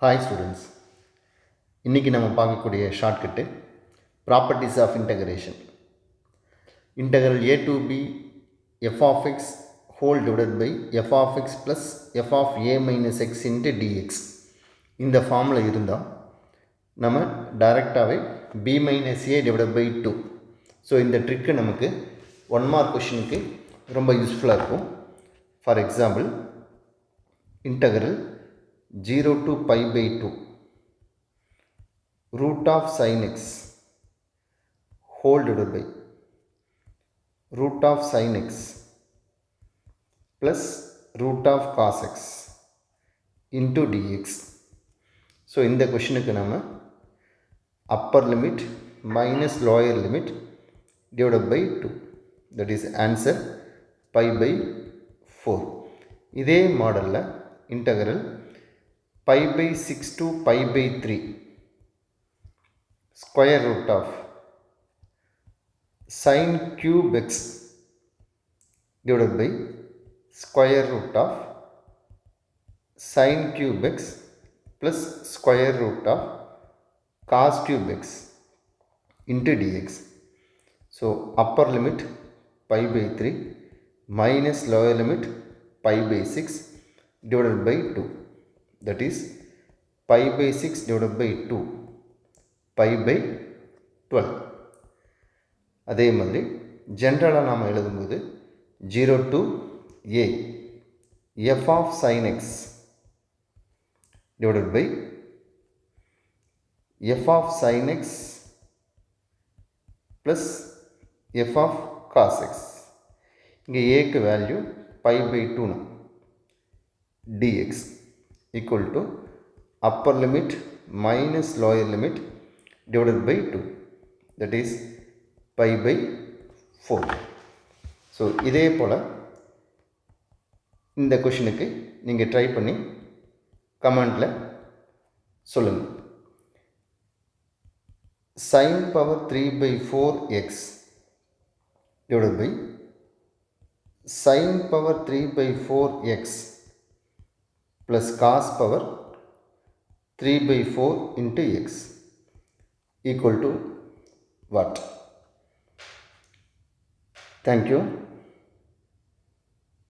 Hi students, இன்றைக்கி நம்ம பார்க்கக்கூடிய shortcut properties of integration. Integral a to b f of x whole divided by f of x plus f of a minus x into dx. இந்த ஃபார்மில் இருந்தால் நம்ம டைரெக்டாகவே b minus a divided by 2. So இந்த trick நமக்கு 1 mark கொஷினுக்கு ரொம்ப யூஸ்ஃபுல்லாக இருக்கும். For example, integral 0 to pi by 2 root of sin x whole divided by root of sin x plus root of cos x into dx. So இந்த கொஷினுக்கு நம்ம upper limit minus lower limit divided by 2, that is answer pi by 4. இதே மாடலில் integral pi by 6 to pi by 3 square root of sin cube x divided by square root of sin cube x plus square root of cos cube x into dx. So upper limit pi by 3 minus lower limit pi by 6 divided by 2, that is pi by 6 divided by 2, pi by 12. அதே மாதிரி ஜென்ரலாக நாம் எழுதும்போது 0 to a f of sin x divided by f of sin x plus f of cos x. இங்கே ஏக்கு value pi by 2 dx equal to upper limit minus lower limit divided by 2, that is pi by 4. So இதே போல் இந்த கொஷினுக்கு நீங்கள் try பண்ணி கமெண்டில் சொல்லுங்கள். sin power 3 by 4x divided by sin power 3 by 4x plus cos power 3 by 4 into x equal to what? Thank you.